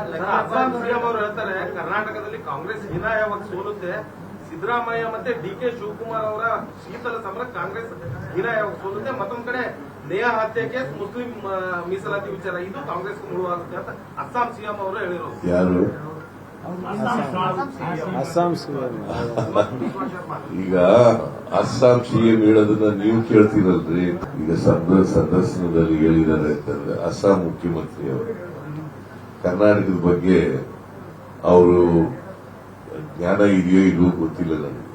Assam CM ಅವರು ಹೇಳ್ತಾರೆ ಕರ್ನಾಟಕದಲ್ಲಿ ಕಾಂಗ್ರೆಸ್ ಹೀನಾಯವಾಗಿ ಸೋಲುತ್ತೆ, ಸಿದ್ದರಾಮಯ್ಯ ಮತ್ತೆ ಡಿ.ಕೆ. ಶಿವಕುಮಾರ್ ಅವರ ಶೀತಲ ಸಮರ ಕಾಂಗ್ರೆಸ್ ಹೀನಾಯವಾಗಿ ಸೋಲುತ್ತೆ, ಮತ್ತೊಂದ್ ಕಡೆ ನೇಹಾ ಹತ್ಯೆ ಕೇಸ್ ಮುಸ್ಲಿಂ ಮೀಸಲಾತಿ ವಿಚಾರ ಇದು ಕಾಂಗ್ರೆಸ್ ಮುಳುವಾಗುತ್ತೆ ಅಂತ ಅಸ್ಸಾಂ ಸಿಎಂ ಅವರು ಹೇಳಿರೋದು. ಯಾರು ಅಸ್ಸಾಂ ಸಿಎಂ ಈಗ ಅಸ್ಸಾಂ ಸಿಎಂ ಹೇಳೋದನ್ನ ನೀವು ಕೇಳ್ತೀರಲ್ರಿ. ಈಗ ಸಂದರ್ಶನದಲ್ಲಿ ಹೇಳಿದ್ದಾರೆ ಅಂತಂದ್ರೆ ಅಸ್ಸಾಂ ಮುಖ್ಯಮಂತ್ರಿ ಅವರು ಕರ್ನಾಟಕದ ಬಗ್ಗೆ ಅವರು ಜ್ಞಾನ ಇದೆಯೋ ಇಲ್ಲವೋ ಗೊತ್ತಿಲ್ಲ ನನಗೆ.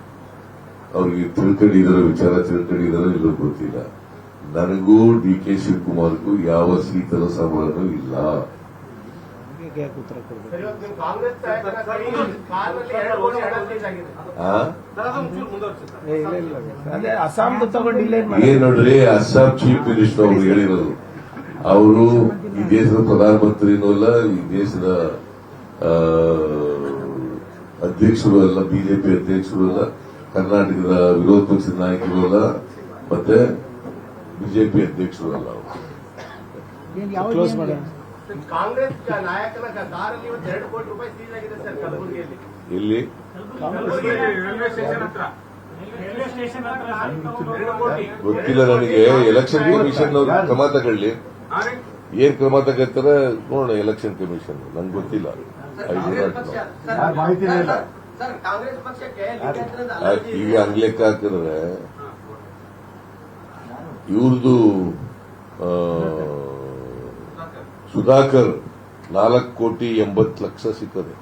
ಅವ್ರಿಗೆ ತಿಳ್ಕೊಂಡಿರೋ ವಿಚಾರ ತಿಳ್ಕೊಂಡಿದಾರೋ ಇಲ್ಲೋ ಗೊತ್ತಿಲ್ಲ. ನನಗೂ ಡಿ.ಕೆ. ಶಿವಕುಮಾರ್ಗೂ ಯಾವ ಶೀತಲ ಸಮರನೂ ಇಲ್ಲ. ಉತ್ತರ ಕೊಡ್ಬೇಕು. ಅದೇ ಅಸ್ಸಾಂದು ತಗೊಂಡಿಲ್ಲ ಏನ್ ನೋಡ್ರಿ, ಅಸ್ಸಾಂ ಚೀಫ್ ಮಿನಿಸ್ಟರ್ ಅವರು ಹೇಳಿರೋದು. ಅವರು ಈ ದೇಶದ ಪ್ರಧಾನಮಂತ್ರಿನೂ ಅಲ್ಲ, ಈ ದೇಶದ ಅಧ್ಯಕ್ಷರು ಅಲ್ಲ, ಬಿಜೆಪಿ ಅಧ್ಯಕ್ಷರು ಅಲ್ಲ, ಕರ್ನಾಟಕದ ವಿರೋಧ ಪಕ್ಷದ ನಾಯಕರು ಅಲ್ಲ, ಮತ್ತೆ ಬಿಜೆಪಿ ಅಧ್ಯಕ್ಷರು ಅಲ್ಲ. ಅವರು ಕ್ಲೋಸ್ ಮಾಡಿ. ಕಾಂಗ್ರೆಸ್ ನಾಯಕನ ಕಾರಲ್ಲಿ 2 ಕೋಟಿ ರೂಪಾಯಿ ಸೀಸ್ ಆಗಿದೆ ಸರ್ ಕಲಬುರಗಿಯಲ್ಲಿ. ಇಲ್ಲಿ ರೈಲ್ವೆ ಸ್ಟೇಷನ್ ಹತ್ರ ಗೊತ್ತಿಲ್ಲ ನನಗೆ. ಎಲೆಕ್ಷನ್ ಕಮಿಷನ್ ಅವರು ಕ್ರಮ ತಗೊಳ್ಳಿ, ಏನ್ ಕ್ರಮ ತಗೋತಾರೆ ನೋಡೋಣ. ಎಲೆಕ್ಷನ್ ಕಮಿಷನ್ ನಂಗೆ ಗೊತ್ತಿಲ್ಲ. ಈಗ ಹಂಗ್ ಲೆಕ್ಕ ಹಾಕಿದ್ರೆ ಇವ್ರದ್ದು ಸುಧಾಕರ್ 4,80,00,000 ಸಿಕ್ಕದೆ.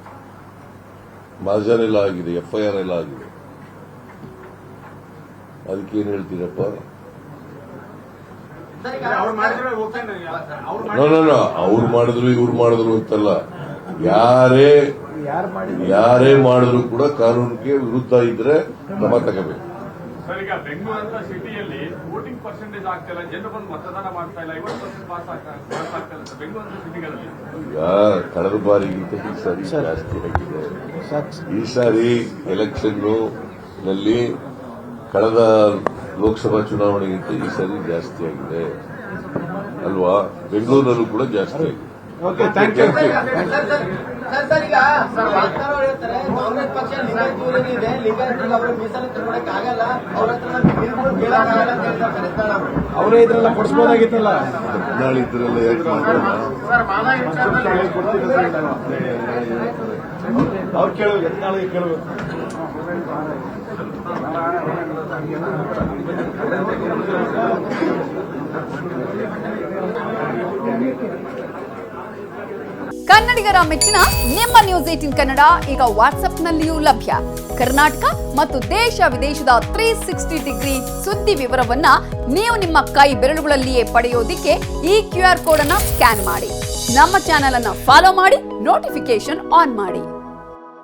ಮಾರ್ಜನ್ ಎಲ್ಲ ಆಗಿದೆ, FIR ಎಲ್ಲ ಆಗಿದೆ. ಅದಕ್ಕೇನ್ ಹೇಳ್ತೀರಪ್ಪ? ಅವ್ರು ಮಾಡಿದ್ರು ಇವ್ರು ಮಾಡಿದ್ರು ಅಂತಲ್ಲ, ಯಾರೇ ಮಾಡಿದ್ರು ಕೂಡ ಕಾನೂನಿಗೆ ವಿರುದ್ಧ ಇದ್ರೆ ಕ್ರಮ ತಗೋಬೇಕು. ಸರ್, ಈಗ ಬೆಂಗಳೂರು ಸಿಟಿಯಲ್ಲಿ ವೋಟಿಂಗ್ ಪರ್ಸೆಂಟೇಜ್ ಆಗ್ತಿಲ್ಲ, ಜನರು ಬಂದು ಮತದಾನ ಮಾಡ್ತಾ ಇಲ್ಲ, 50% ಪಾಸ್ ಆಗ್ತಾ ಇಲ್ಲ ಸರ್ ಬೆಂಗಳೂರು ಸಿಟಿಗಳಲ್ಲಿ. ಈಗ ಕಳೆದ ಬಾರಿಗಿಂತ ಈ ಸಾರಿ ಜಾಸ್ತಿ ಆಗಿದೆ. ಈ ಸಾರಿ ಎಲೆಕ್ಷನ್ ನಲ್ಲಿ ಕಳೆದ ಲೋಕಸಭಾ ಚುನಾವಣೆಗಿಂತ ಈ ಸಾರಿ ಜಾಸ್ತಿ ಆಗಿದೆ ಅಲ್ವಾ? ಬೆಂಗಳೂರಿನಲ್ಲೂ ಕೂಡ ಜಾಸ್ತಿ ಆಗಿದೆ. Okay, thank you. ಸರ್, ಈಗ ಹೇಳ್ತಾರೆ ಕಾಂಗ್ರೆಸ್ ಪಕ್ಷ ಲಿಂಗಾಯತ್ ವಿರೋಧಿ ಇದೆ, ಲಿಂಗಾಯತ್ ಅವರು ಮೀಸಲಾತಿ ಕೊಡಕ್ಕಾಗಲ್ಲ, ಅವ್ರ ಹತ್ರ ಕೇಳಕ್ಕಾಗಲ್ಲ ಅಂತ ಹೇಳ್ತಾರೆ. ಅವರೇ ಇದ್ರೆಲ್ಲ ಕೊಡಿಸ್ಬೋದಾಗಿತ್ತಲ್ಲ. ನಾಳೆ ಇದ್ರೆಲ್ಲ ಯಾಕೆ ಮಾಡೋಣ? ಅವ್ರು ಕೇಳಬೇಕು, ಎತ್ನಾಳಿಗೆ ಕೇಳಬೇಕು. ಕನ್ನಡಿಗರ ಮೆಚ್ಚಿನ ನಿಮ್ಮ ನ್ಯೂಸ್ 18 ಕನ್ನಡ ಈಗ ವಾಟ್ಸ್ಆಪ್ನಲ್ಲಿಯೂ ಲಭ್ಯ. ಕರ್ನಾಟಕ ಮತ್ತು ದೇಶ ವಿದೇಶದ 360 ಡಿಗ್ರಿ ಸುದ್ದಿ ವಿವರವನ್ನ ನೀವು ನಿಮ್ಮ ಕೈ ಬೆರಳುಗಳಲ್ಲಿಯೇ ಪಡೆಯೋದಿಕ್ಕೆ ಈ QR ಕೋಡ್ ಅನ್ನ ಸ್ಕ್ಯಾನ್ ಮಾಡಿ. ನಮ್ಮ ಚಾನೆಲ್ ಅನ್ನ ಫಾಲೋ ಮಾಡಿ, ನೋಟಿಫಿಕೇಶನ್ ಆನ್ ಮಾಡಿ.